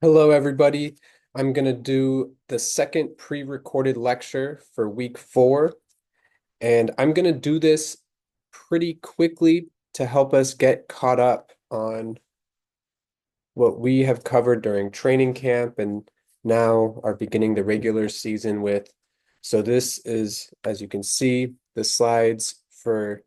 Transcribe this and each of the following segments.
Hello, everybody. I'm going to do the second pre-recorded lecture for week 4, and I'm going to do this pretty quickly to help us get caught up on what we have covered during training camp and now are beginning the regular season with. So this is, as you can see, the slides for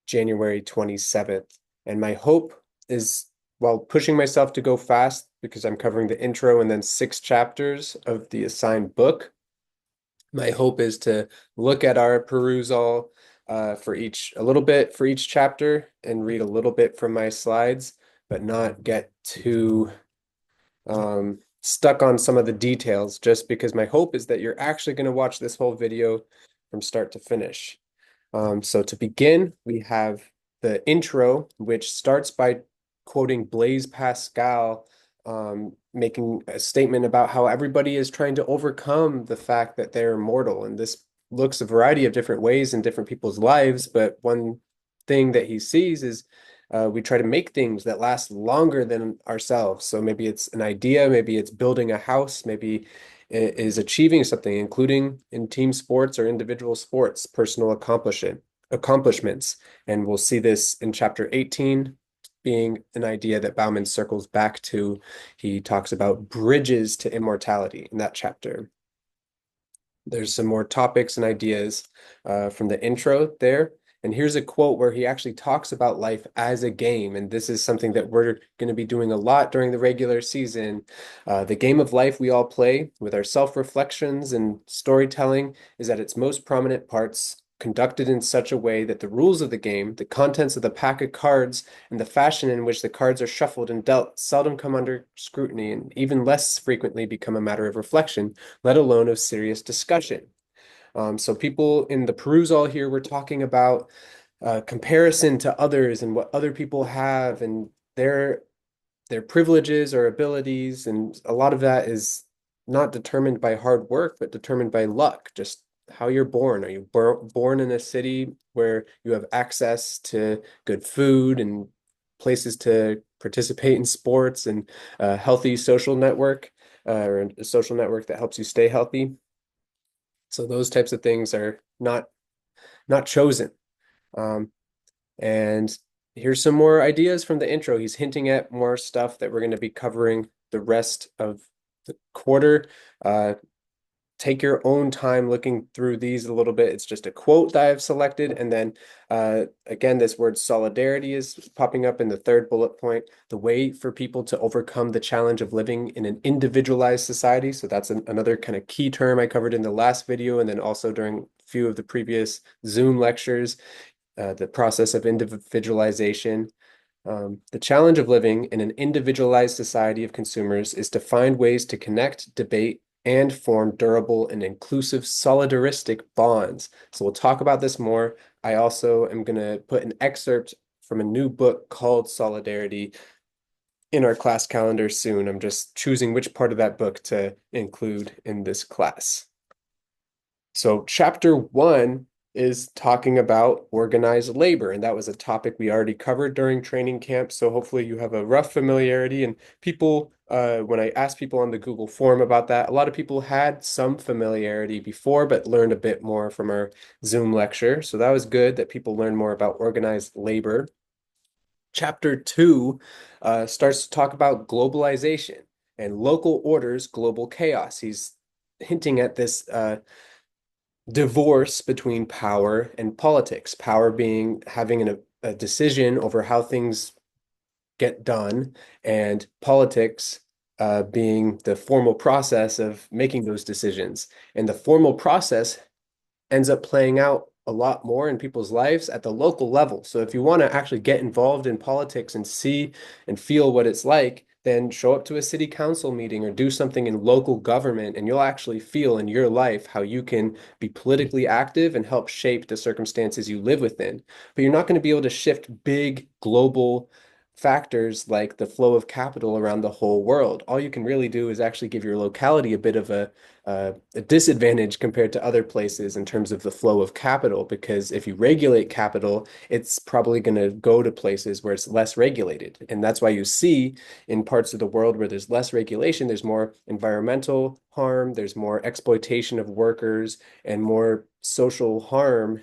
January 27th. And my hope is, while pushing myself to go fast because I'm covering the intro and then 6 chapters of the assigned book, my hope is to look at our perusal for a little bit for each chapter and read a little bit from my slides, but not get too stuck on some of the details, just because my hope is that you're actually going to watch this whole video from start to finish. So to begin, we have the intro, which starts by quoting Blaise Pascal, making a statement about how everybody is trying to overcome the fact that they're mortal. And this looks a variety of different ways in different people's lives. But one thing that he sees is we try to make things that last longer than ourselves. So maybe it's an idea, maybe it's building a house, maybe is achieving something, including in team sports or individual sports, personal accomplishments. And we'll see this in chapter 18 being an idea that Bauman circles back to. He talks about bridges to immortality in that chapter. There's some more topics and ideas from the intro there. And here's a quote where he actually talks about life as a game. And this is something that we're going to be doing a lot during the regular season. The game of life we all play with our self-reflections and storytelling is at its most prominent parts, conducted in such a way that the rules of the game, the contents of the pack of cards, and the fashion in which the cards are shuffled and dealt seldom come under scrutiny and even less frequently become a matter of reflection, let alone of serious discussion. So people in the perusal here were talking about comparison to others and what other people have and their privileges or abilities, and a lot of that is not determined by hard work, but determined by luck, just how you're born. Are you born in a city where you have access to good food and places to participate in sports and a healthy social network, or a social network that helps you stay healthy? So those types of things are not chosen. Um, and here's some more ideas from the intro. He's hinting at more stuff that we're going to be covering the rest of the quarter. Take your own time looking through these a little bit. It's just a quote that I've selected. And then again, this word solidarity is popping up in the third bullet point, the way for people to overcome the challenge of living in an individualized society. So that's another kind of key term I covered in the last video, and then also during a few of the previous Zoom lectures, the process of individualization. The challenge of living in an individualized society of consumers is to find ways to connect, debate, and form durable and inclusive solidaristic bonds. So we'll talk about this more. I also am going to put an excerpt from a new book called Solidarity in our class calendar soon. I'm just choosing which part of that book to include in this class. So chapter 1 is talking about organized labor, and that was a topic we already covered during training camp. So hopefully you have a rough familiarity. And people, when I asked people on the Google form about that, a lot of people had some familiarity before, but learned a bit more from our Zoom lecture. So that was good that people learned more about organized labor. Chapter 2 starts to talk about globalization and local orders, global chaos. He's hinting at this divorce between power and politics. Power being having a decision over how things get done, and politics being the formal process of making those decisions. And the formal process ends up playing out a lot more in people's lives at the local level. So if you want to actually get involved in politics and see and feel what it's like, then show up to a city council meeting or do something in local government, and you'll actually feel in your life how you can be politically active and help shape the circumstances you live within. But you're not going to be able to shift big global factors like the flow of capital around the whole world. All you can really do is actually give your locality a bit of a disadvantage compared to other places in terms of the flow of capital, because if you regulate capital, it's probably going to go to places where it's less regulated. And that's why you see in parts of the world where there's less regulation, there's more environmental harm, there's more exploitation of workers, and more social harm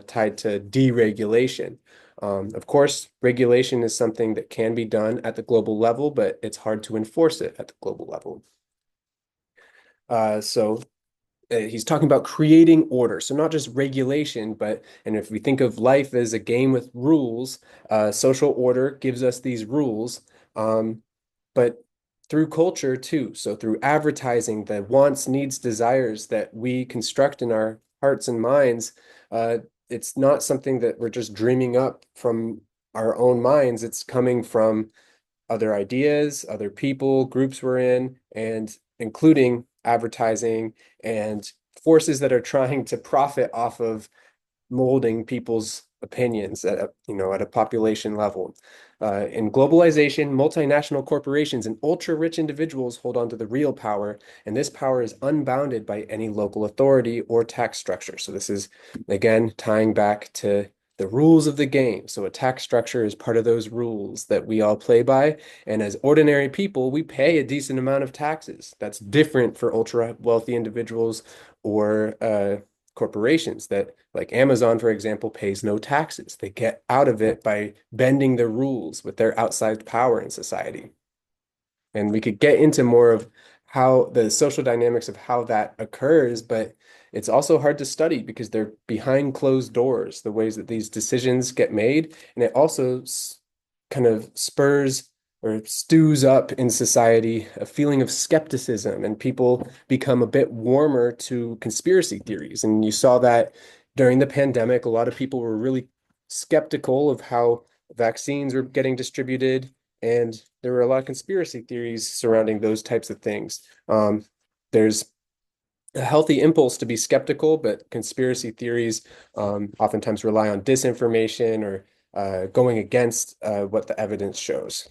tied to deregulation. Of course, regulation is something that can be done at the global level, but it's hard to enforce it at the global level. So he's talking about creating order. So not just regulation, but, and if we think of life as a game with rules, social order gives us these rules, but through culture too. So through advertising, the wants, needs, desires that we construct in our hearts and minds, uh, it's not something that we're just dreaming up from our own minds. It's coming from other ideas, other people, groups we're in, and including advertising and forces that are trying to profit off of molding people's opinions at at a population level. In globalization, multinational corporations and ultra-rich individuals hold on to the real power, and this power is unbounded by any local authority or tax structure. So this is, again, tying back to the rules of the game. So a tax structure is part of those rules that we all play by. And as ordinary people, we pay a decent amount of taxes. That's different for ultra wealthy individuals or corporations that, like Amazon, for example, pays no taxes. They get out of it by bending the rules with their outsized power in society. And we could get into more of how the social dynamics of how that occurs, but it's also hard to study because they're behind closed doors, the ways that these decisions get made. And it also kind of spurs or stews up in society a feeling of skepticism, and people become a bit warmer to conspiracy theories. And you saw that during the pandemic, a lot of people were really skeptical of how vaccines were getting distributed, and there were a lot of conspiracy theories surrounding those types of things. There's a healthy impulse to be skeptical, but conspiracy theories oftentimes rely on disinformation or going against what the evidence shows.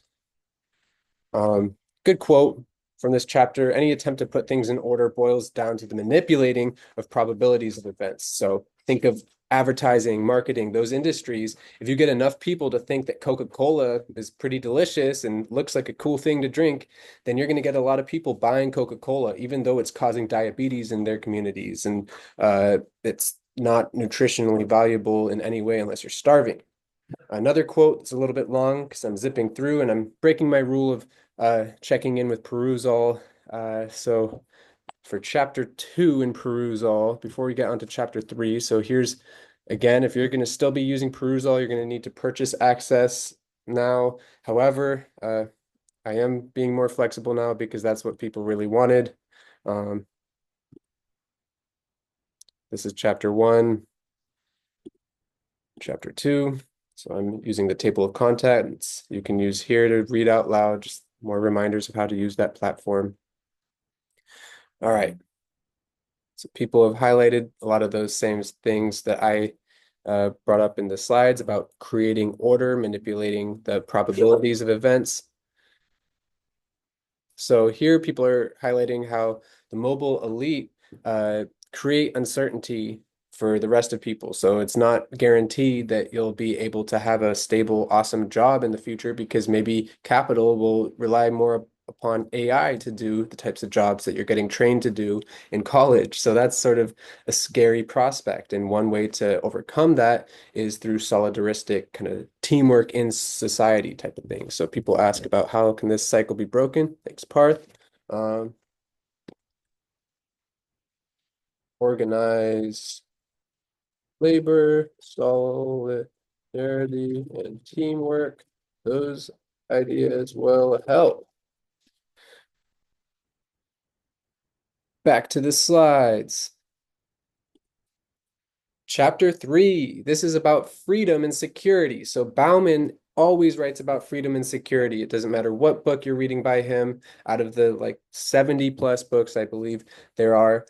Um, Good quote from this chapter. Any attempt to put things in order boils down to the manipulating of probabilities of events. So think of advertising, marketing, those industries. If you get enough people to think that Coca-Cola is pretty delicious and looks like a cool thing to drink, then you're going to get a lot of people buying Coca-Cola, even though it's causing diabetes in their communities. And it's not nutritionally valuable in any way unless you're starving. Another quote that's a little bit long because I'm zipping through and I'm breaking my rule of checking in with perusal. So for chapter 2 in perusal, before we get onto chapter 3, so here's again, if you're going to still be using perusal, you're going to need to purchase access now. However, I am being more flexible now because that's what people really wanted. Um, this is chapter 1, chapter 2. So I'm using the table of contents. You can use here to read out loud, just more reminders of how to use that platform. All right. So people have highlighted a lot of those same things that I brought up in the slides about creating order, manipulating the probabilities of events. So here people are highlighting how the mobile elite create uncertainty for the rest of people. So it's not guaranteed that you'll be able to have a stable, awesome job in the future because maybe capital will rely more upon AI to do the types of jobs that you're getting trained to do in college. So that's sort of a scary prospect. And one way to overcome that is through solidaristic kind of teamwork in society type of thing. So people ask about how can this cycle be broken? Thanks, Parth. Um, Organize labor, solidarity, and teamwork. Those ideas will help. Back to the slides. Chapter 3, this is about freedom and security. So Bauman always writes about freedom and security. It doesn't matter what book you're reading by him. Out of the like 70 plus books, I believe there are,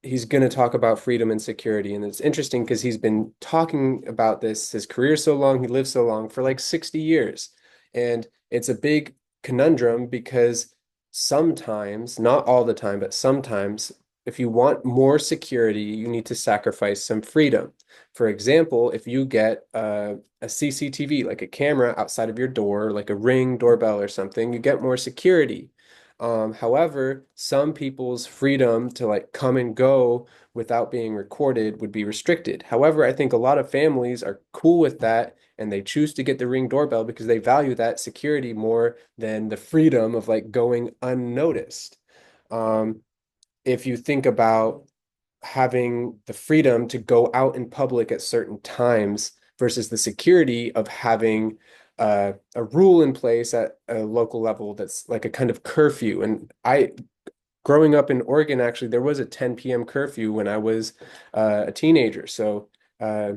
he's going to talk about freedom and security. And it's interesting because he's been talking about this, his career so long, he lived so long for like 60 years. And it's a big conundrum because sometimes, not all the time, but sometimes, if you want more security, you need to sacrifice some freedom. For example, if you get a CCTV, like a camera outside of your door, like a Ring doorbell or something, you get more security. However, some people's freedom to like come and go without being recorded would be restricted. However, I think a lot of families are cool with that and they choose to get the Ring doorbell because they value that security more than the freedom of like going unnoticed. Um, if you think about having the freedom to go out in public at certain times versus the security of having a rule in place at a local level that's like a kind of curfew. And growing up in Oregon, actually, there was a 10 p.m. curfew when I was a teenager. So uh,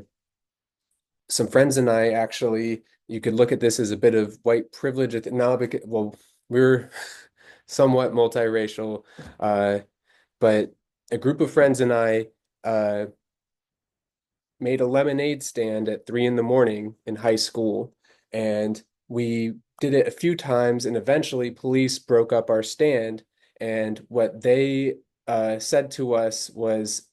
some friends and I actually, you could look at this as a bit of white privilege now because, well, we're somewhat multiracial, uh, but a group of friends and I made a lemonade stand at 3 in the morning in high school. And we did it a few times, and eventually police broke up our stand. And what they said to us was,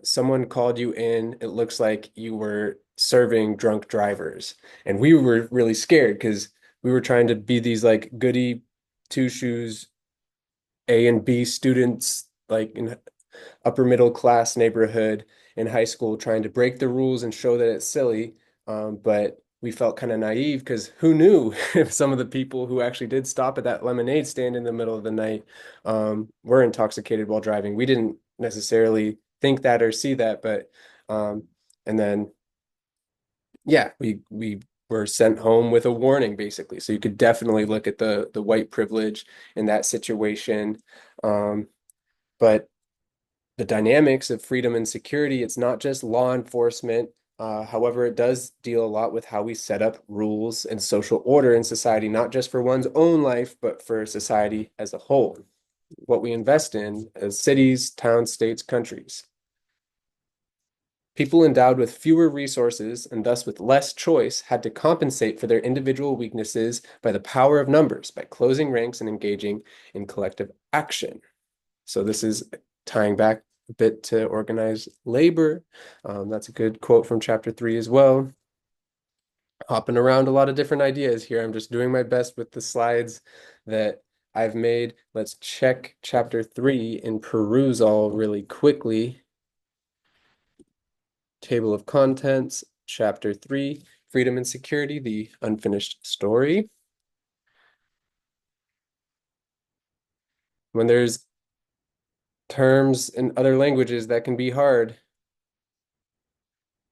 someone called you in. It looks like you were serving drunk drivers. And we were really scared because we were trying to be these like goody two shoes A and B students, like in upper middle class neighborhood in high school trying to break the rules and show that it's silly. But we felt kind of naive because who knew if some of the people who actually did stop at that lemonade stand in the middle of the night were intoxicated while driving. We didn't necessarily think that or see that, but and then yeah, we were sent home with a warning basically. So you could definitely look at the white privilege in that situation. Um, but the dynamics of freedom and security. It's not just law enforcement. However, it does deal a lot with how we set up rules and social order in society, not just for one's own life, but for society as a whole. What we invest in as cities, towns, states, countries. People endowed with fewer resources and thus with less choice had to compensate for their individual weaknesses by the power of numbers, by closing ranks and engaging in collective action. So this is tying back a bit to organized labor. That's a good quote from chapter 3 as well. Hopping around a lot of different ideas here. I'm just doing my best with the slides that I've made. Let's check chapter 3 in perusal really quickly. Table of contents, chapter 3, freedom and security, the unfinished story. When there's terms in other languages that can be hard.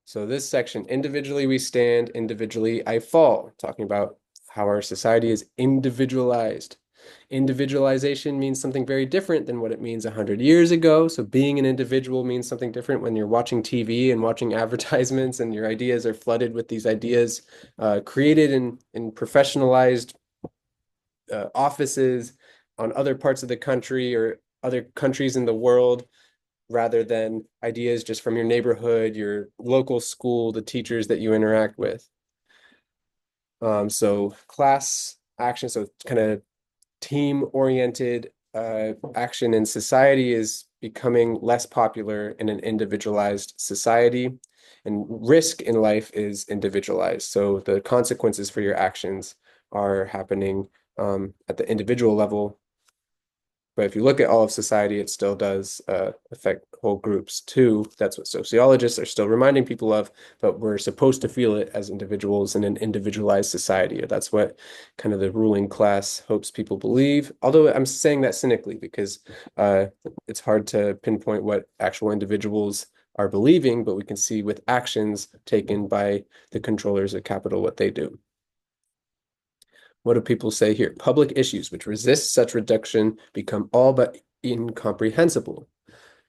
So this section, individually we stand, individually I fall, talking about how our society is individualized. Individualization means something very different than what it means 100 years ago. So being an individual means something different when you're watching TV and watching advertisements and your ideas are flooded with these ideas created in professionalized offices on other parts of the country or other countries in the world rather than ideas just from your neighborhood, your local school, the teachers that you interact with. So class action, so kind of team-oriented action in society is becoming less popular in an individualized society. And risk in life is individualized. So the consequences for your actions are happening at the individual level. But if you look at all of society, it still does affect whole groups too. That's what sociologists are still reminding people of, but we're supposed to feel it as individuals in an individualized society. Or that's what kind of the ruling class hopes people believe. Although I'm saying that cynically because it's hard to pinpoint what actual individuals are believing, but we can see with actions taken by the controllers of capital what they do. What do people say here? Public issues which resist such reduction become all but incomprehensible.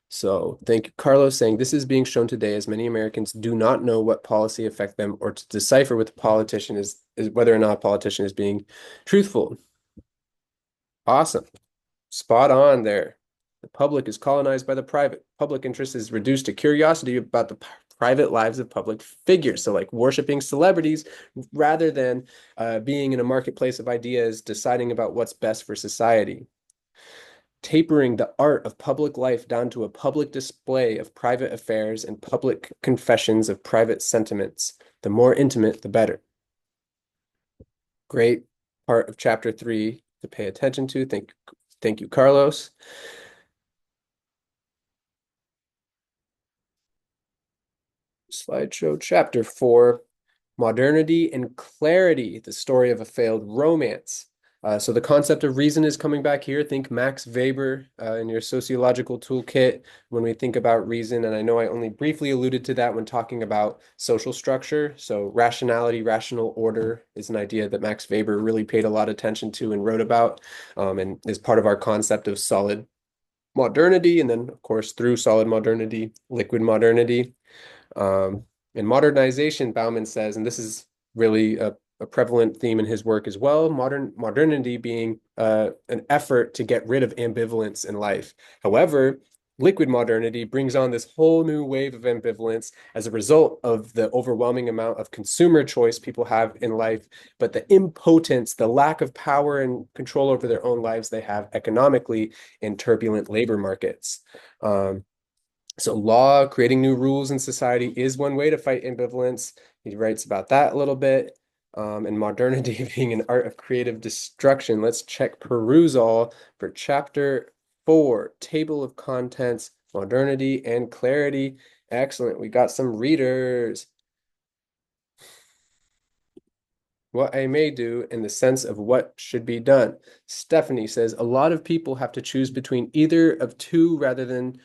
So thank you, Carlos, saying this is being shown today as many Americans do not know what policy affect them or to decipher what the politician is whether or not a politician is being truthful. Awesome. Spot on there. The public is colonized by the private. Public interest is reduced to curiosity about the private lives of public figures. So, like worshiping celebrities rather than being in a marketplace of ideas, deciding about what's best for society. Tapering the art of public life down to a public display of private affairs and public confessions of private sentiments. The more intimate, the better. Great part of chapter 3 to pay attention to. Thank you, Carlos. Slideshow chapter 4, Modernity and Clarity, the story of a failed romance. So the concept of reason is coming back here. Think Max Weber in your sociological toolkit when we think about reason. And I know I only briefly alluded to that when talking about social structure. So rationality, rational order is an idea that Max Weber really paid a lot of attention to and wrote about, and is part of our concept of solid modernity. And then, of course, through solid modernity, liquid modernity. Um, in modernization, Bauman says, and this is really a prevalent theme in his work as well, modernity being an effort to get rid of ambivalence in life. However, liquid modernity brings on this whole new wave of ambivalence as a result of the overwhelming amount of consumer choice people have in life, but the impotence, the lack of power and control over their own lives they have economically in turbulent labor markets. So law, creating new rules in society is one way to fight ambivalence. He writes about that a little bit. And modernity being an art of creative destruction. Let's check perusal for chapter 4, table of contents, modernity and clarity. Excellent. We got some readers. What I may do in the sense of what should be done. Stephanie says, a lot of people have to choose between either of two rather than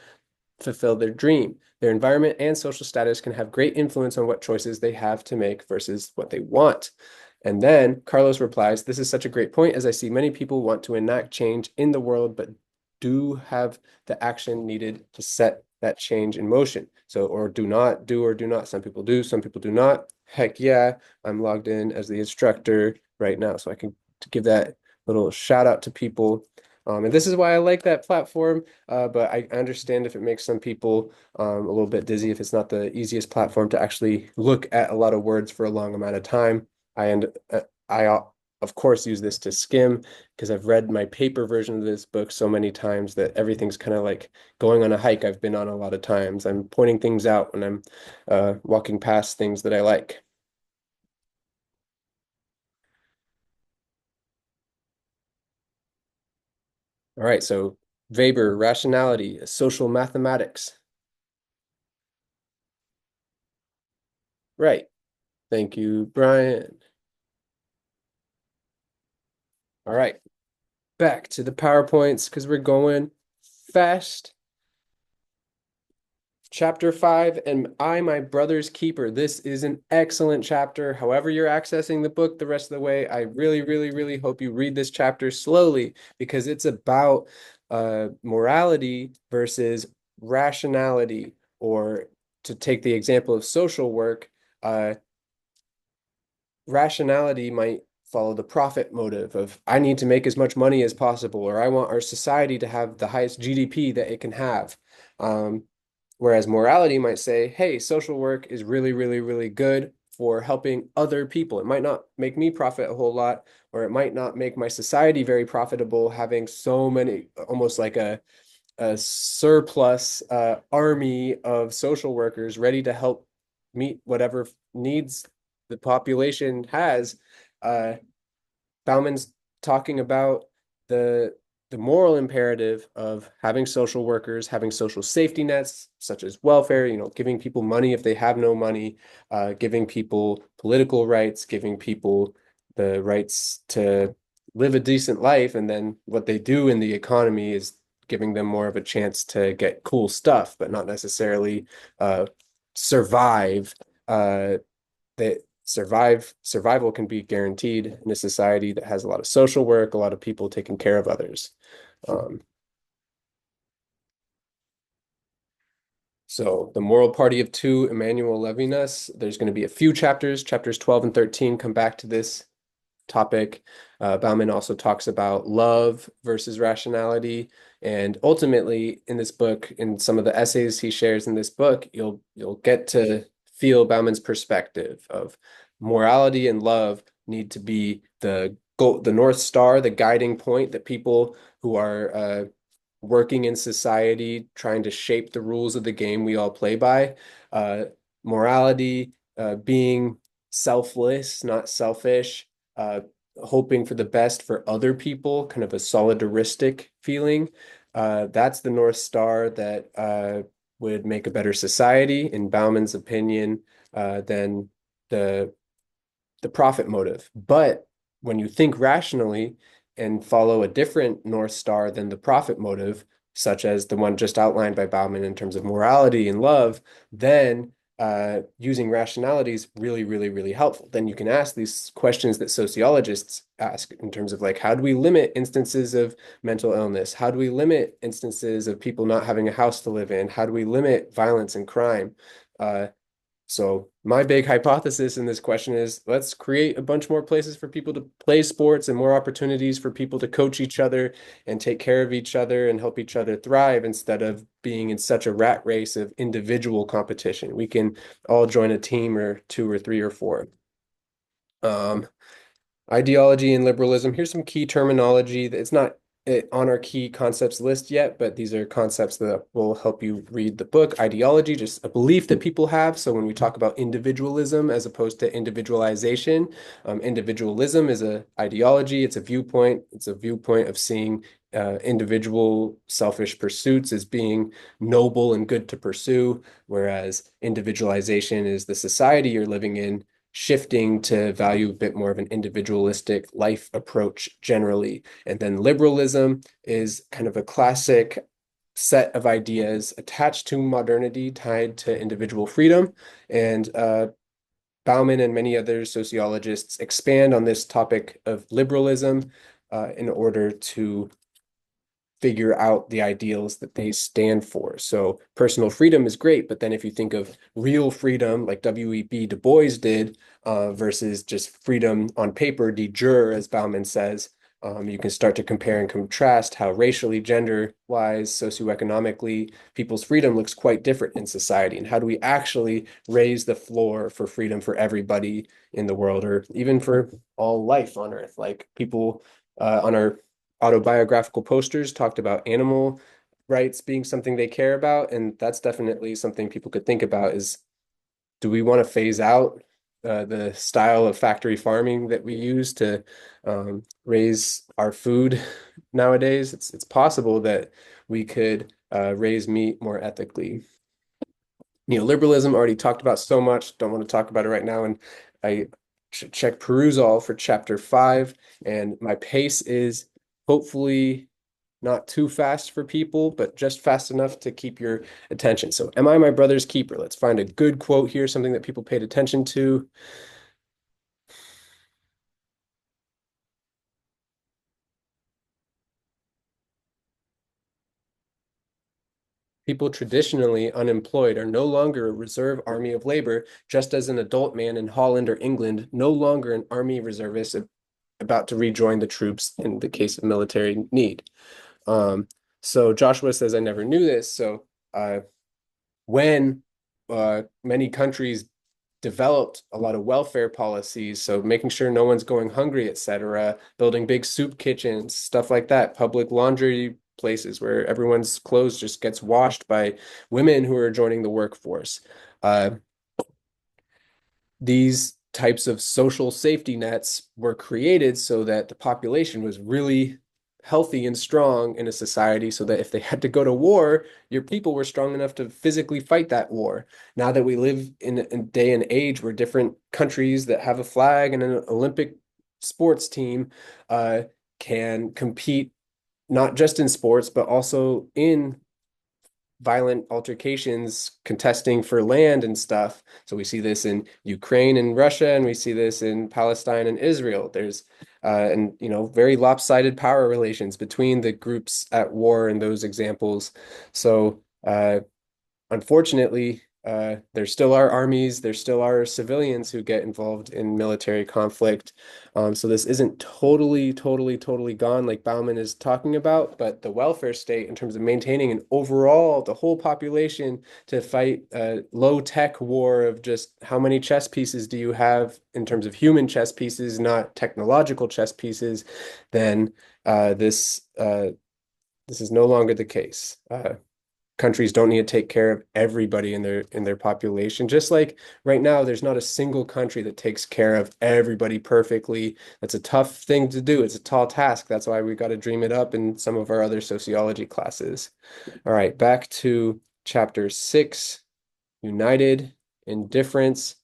fulfill their dream. Their environment and social status can have great influence on what choices they have to make versus what they want. And then Carlos replies, this is such a great point as I see many people want to enact change in the world, but do have the action needed to set that change in motion. So, or do not do or do not. Some people do, some people do not. Heck yeah, I'm logged in as the instructor right now. So I can give that little shout out to people. And this is why I like that platform, but I understand if it makes some people a little bit dizzy, if it's not the easiest platform to actually look at a lot of words for a long amount of time. I of course use this to skim because I've read my paper version of this book so many times that everything's kind of like going on a hike I've been on a lot of times. I'm pointing things out when I'm walking past things that I like. All right, so Weber, rationality, social mathematics. Right. Thank you, Brian. All right, back to the PowerPoints because we're going fast. Chapter 5, and I, my brother's keeper. This is an excellent chapter. However, you're accessing the book the rest of the way, I really, really, really hope you read this chapter slowly because it's about morality versus rationality, or to take the example of social work, rationality might follow the profit motive of I need to make as much money as possible, or I want our society to have the highest GDP that it can have. Um, Whereas morality might say, hey, social work is really, really, really good for helping other people. It might not make me profit a whole lot, or it might not make my society very profitable, having so many, almost like a surplus army of social workers ready to help meet whatever needs the population has. Uh, Bauman's talking about the the moral imperative of having social workers, having social safety nets, such as welfare, giving people money if they have no money, giving people political rights, giving people the rights to live a decent life. And then what they do in the economy is giving them more of a chance to get cool stuff, but not necessarily survive. That survival can be guaranteed in a society that has a lot of social work, a lot of people taking care of others. Um, so the moral party of two, Emmanuel Levinas, there's going to be a few chapters, chapters 12 and 13 come back to this topic. Bauman also talks about love versus rationality. And ultimately, in this book, in some of the essays he shares in this book, you'll get to feel Bauman's perspective of morality and love need to be the goal, the North Star, the guiding point that people who are working in society, trying to shape the rules of the game we all play by. Uh, Morality, being selfless, not selfish, uh, hoping for the best for other people, kind of a solidaristic feeling. That's the North Star that would make a better society, in Bauman's opinion, than the the profit motive. But when you think rationally and follow a different North Star than the profit motive, such as the one just outlined by Bauman in terms of morality and love, then using rationality is really, really, really helpful. Then you can ask these questions that sociologists ask in terms of like, how do we limit instances of mental illness? How do we limit instances of people not having a house to live in? How do we limit violence and crime? Uh, so my big hypothesis in this question is let's create a bunch more places for people to play sports and more opportunities for people to coach each other and take care of each other and help each other thrive instead of being in such a rat race of individual competition. We can all join a team or two or three or four. Um, Ideology and liberalism. Here's some key terminology that it's not on our key concepts list yet, but these are concepts that will help you read the book. Ideology, just a belief that people have. So when we talk about individualism as opposed to individualization, individualism is a ideology. It's a viewpoint. It's a viewpoint of seeing individual selfish pursuits as being noble and good to pursue, whereas individualization is the society you're living in shifting to value a bit more of an individualistic life approach generally. And then liberalism is kind of a classic set of ideas attached to modernity, tied to individual freedom. And Bauman and many other sociologists expand on this topic of liberalism in order to figure out the ideals that they stand for. So personal freedom is great, but then if you think of real freedom, like W.E.B. Du Bois did, versus just freedom on paper, de jure, as Bauman says, you can start to compare and contrast how racially, gender-wise, socioeconomically, people's freedom looks quite different in society. And how do we actually raise the floor for freedom for everybody in the world, or even for all life on Earth? Like people on our autobiographical posters talked about animal rights being something they care about, and that's definitely something people could think about is, do we want to phase out the style of factory farming that we use to raise our food nowadays? It's possible that we could raise meat more ethically. Neoliberalism already talked about so much, don't want to talk about it right now, and I check perusal for chapter 5, and my pace is hopefully not too fast for people, but just fast enough to keep your attention. So, am I my brother's keeper? Let's find a good quote here, something that people paid attention to. People traditionally unemployed are no longer a reserve army of labor, just as an adult man in Holland or England, no longer an army reservist about to rejoin the troops in the case of military need. Um, so Joshua says, I never knew this. So when many countries developed a lot of welfare policies, so making sure no one's going hungry, etc., building big soup kitchens, stuff like that, public laundry places where everyone's clothes just gets washed by women who are joining the workforce. Uh, these types of social safety nets were created so that the population was really healthy and strong in a society, so that if they had to go to war, your people were strong enough to physically fight that war. Now that we live in a day and age where different countries that have a flag and an Olympic sports team can compete not just in sports, but also in violent altercations contesting for land and stuff. So we see this in Ukraine and Russia, and we see this in Palestine and Israel. There's and very lopsided power relations between the groups at war in those examples. So unfortunately, there still are armies, there still are civilians who get involved in military conflict. So this isn't totally gone like Bauman is talking about, but the welfare state in terms of maintaining an overall the whole population to fight a low-tech war of just how many chess pieces do you have in terms of human chess pieces, not technological chess pieces, then this is no longer the case. Countries don't need to take care of everybody in their population. Just like right now, there's not a single country that takes care of everybody perfectly. That's a tough thing to do. It's a tall task. That's why we got to dream it up in some of our other sociology classes. All right, back to chapter 6, United in Difference.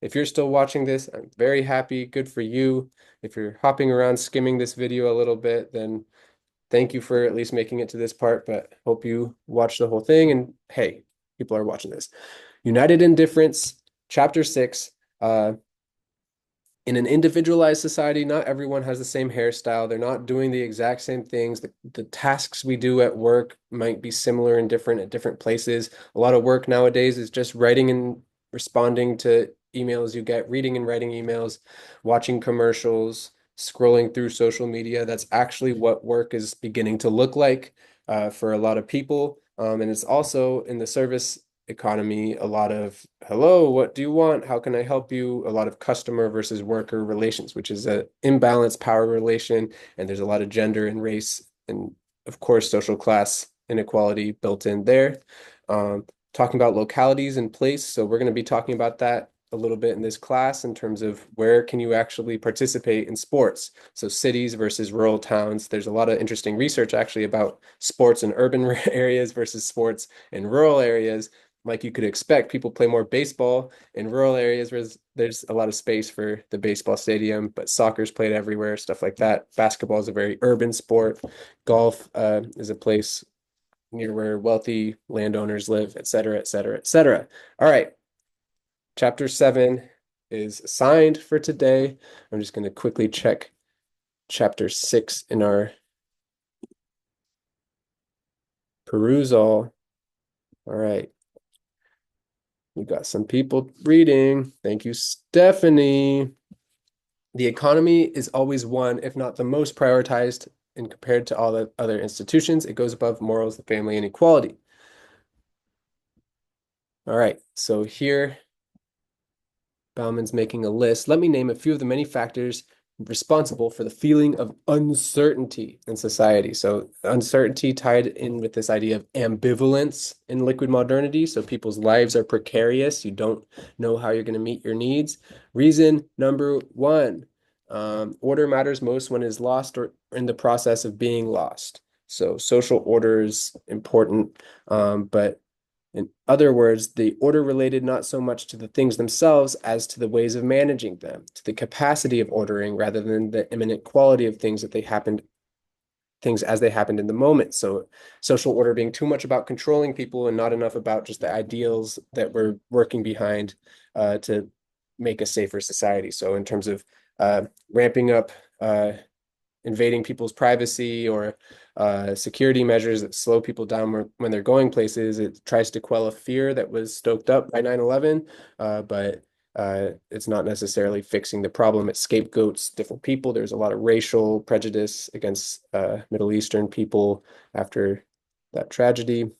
If you're still watching this, I'm very happy. Good for you. If you're hopping around skimming this video a little bit, then thank you for at least making it to this part, but hope you watch the whole thing. And hey, people are watching this. United in Difference, Chapter 6. In an individualized society, not everyone has the same hairstyle. They're not doing the exact same things. The tasks we do at work might be similar and different at different places. A lot of work nowadays is just writing and responding to emails you get, reading and writing emails, watching commercials, scrolling through social media. That's actually what work is beginning to look like for a lot of people. And it's also in the service economy, a lot of hello, what do you want? How can I help you? A lot of customer versus worker relations, which is an imbalanced power relation. And there's a lot of gender and race and, of course, social class inequality built in there. Talking about localities and place. So we're going to be talking about that a little bit in this class in terms of where can you actually participate in sports. So cities versus rural towns. There's a lot of interesting research actually about sports in urban areas versus sports in rural areas. Like you could expect, people play more baseball in rural areas where there's a lot of space for the baseball stadium, but soccer's played everywhere, stuff like that. Basketball is a very urban sport. Golf is a place near where wealthy landowners live, et cetera, et cetera, et cetera. All right, chapter 7 is assigned for today. I'm just going to quickly check chapter 6 in our perusal. All right. We got some people reading. Thank you, Stephanie. The economy is always one, if not the most prioritized, and compared to all the other institutions, it goes above morals, the family, and equality. All right, so here Bauman's making a list. Let me name a few of the many factors responsible for the feeling of uncertainty in society. So uncertainty tied in with this idea of ambivalence in liquid modernity. So people's lives are precarious. You don't know how you're going to meet your needs. Reason number one, order matters most when it is lost or in the process of being lost. So social order is important, but in other words, the order related not so much to the things themselves as to the ways of managing them, to the capacity of ordering rather than the imminent quality of things things as they happened in the moment. So social order being too much about controlling people and not enough about just the ideals that we're working behind to make a safer society. So in terms of ramping up invading people's privacy or security measures that slow people down when they're going places. It tries to quell a fear that was stoked up by 9/11, but it's not necessarily fixing the problem. It scapegoats different people. There's a lot of racial prejudice against Middle Eastern people after that tragedy.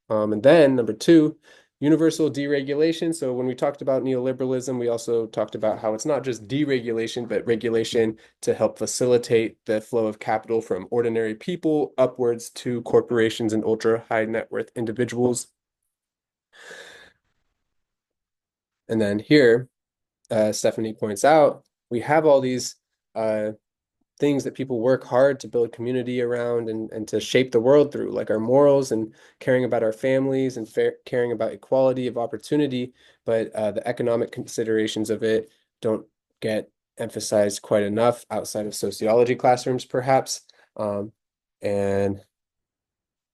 And then number two, universal deregulation. So when we talked about neoliberalism, we also talked about how it's not just deregulation, but regulation to help facilitate the flow of capital from ordinary people upwards to corporations and ultra high net worth individuals. And then here, Stephanie points out, we have all these things that people work hard to build community around and to shape the world through, like our morals and caring about our families and caring about equality of opportunity. But the economic considerations of it don't get emphasized quite enough outside of sociology classrooms, perhaps. And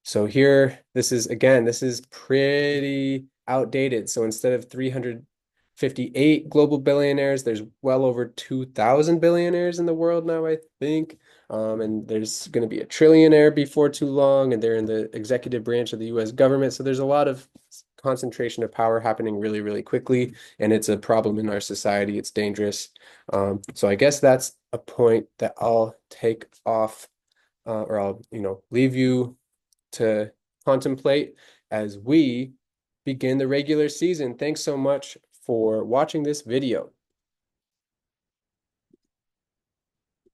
so here, this is pretty outdated. So instead of 358 global billionaires, there's well over 2,000 billionaires in the world now, I think. And there's going to be a trillionaire before too long, and they're in the executive branch of the US government. So there's a lot of concentration of power happening really, really quickly, and it's a problem in our society. It's dangerous. So I guess that's a point that I'll take off, or I'll, leave you to contemplate as we begin the regular season. Thanks so much for watching this video.